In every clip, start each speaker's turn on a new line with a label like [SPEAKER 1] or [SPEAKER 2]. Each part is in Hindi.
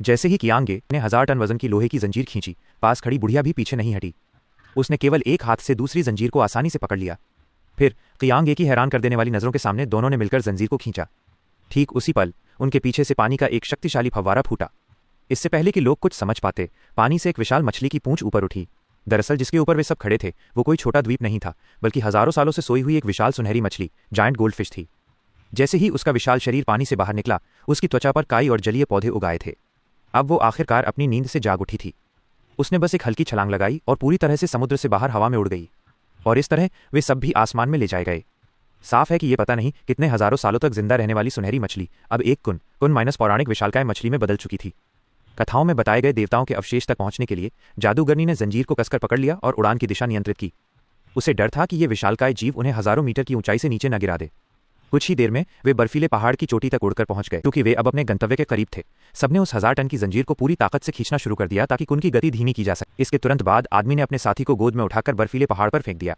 [SPEAKER 1] जैसे ही कियांगे ने 1000 टन वजन की लोहे की जंजीर खींची, पास खड़ी बुढ़िया भी पीछे नहीं हटी। उसने केवल एक हाथ से दूसरी जंजीर को आसानी से पकड़ लिया। फिर कियांगे की हैरान कर देने वाली नजरों के सामने दोनों ने मिलकर जंजीर को खींचा। ठीक उसी पल उनके पीछे से पानी का एक शक्तिशाली फव्वारा फूटा। इससे पहले कि लोग कुछ समझ पाते, पानी से एक विशाल मछली की पूंछ ऊपर उठी। दरअसल जिसके ऊपर वे सब खड़े थे वो कोई छोटा द्वीप नहीं था, बल्कि हजारों सालों से सोई हुई एक विशाल सुनहरी मछली, जायंट गोल्डफिश थी। जैसे ही उसका विशाल शरीर पानी से बाहर निकला, उसकी त्वचा पर काई और जलीय पौधे उगाए थे। अब वो आखिरकार अपनी नींद से जाग उठी थी। उसने बस एक हल्की छलांग लगाई और पूरी तरह से समुद्र से बाहर हवा में उड़ गई। और इस तरह वे सब भी आसमान में ले जाए गए। साफ है कि ये पता नहीं कितने हजारों सालों तक जिंदा रहने वाली सुनहरी मछली अब एक कुन माइनस पौराणिक विशालकाय मछली में बदल चुकी थी। कथाओं में बताए गए देवताओं के अवशेष तक पहुंचने के लिए जादूगरनी ने जंजीर को कसकर पकड़ लिया और उड़ान की दिशा नियंत्रित की। उसे डर था कि ये विशालकाय जीव उन्हें हजारों मीटर की ऊंचाई से नीचे न गिरा दे। कुछ ही देर में वे बर्फीले पहाड़ की चोटी तक उड़कर पहुंच गए। क्योंकि वे अब अपने गंतव्य के करीब थे, सबने उस 1000 टन की जंजीर को पूरी ताकत से खींचना शुरू कर दिया ताकि कुन की गति धीमी की जा सके। इसके तुरंत बाद आदमी ने अपने साथी को गोद में उठाकर बर्फीले पहाड़ पर फेंक दिया।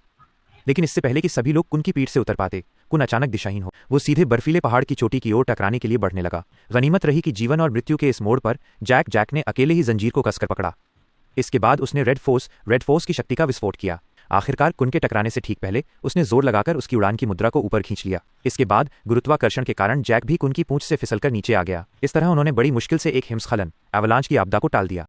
[SPEAKER 1] लेकिन इससे पहले कि सभी लोग कुन की पीठ से उतर पाते, कुन अचानक दिशाहीन हो वो सीधे बर्फीले पहाड़ की चोटी की ओर टकराने के लिए बढ़ने लगा। गनीमत रही कि जीवन और मृत्यु के इस मोड़ पर जैक ने अकेले ही जंजीर को कसकर पकड़ा। इसके बाद उसने रेड फोर्स की शक्ति का विस्फोट किया। आखिरकार कुन के टकराने से ठीक पहले उसने जोर लगाकर उसकी उड़ान की मुद्रा को ऊपर खींच लिया। इसके बाद गुरुत्वाकर्षण के कारण जैक भी कुन की पूंछ से फिसलकर नीचे आ गया। इस तरह उन्होंने बड़ी मुश्किल से एक हिमस्खलन एवलांच की आपदा को टाल दिया।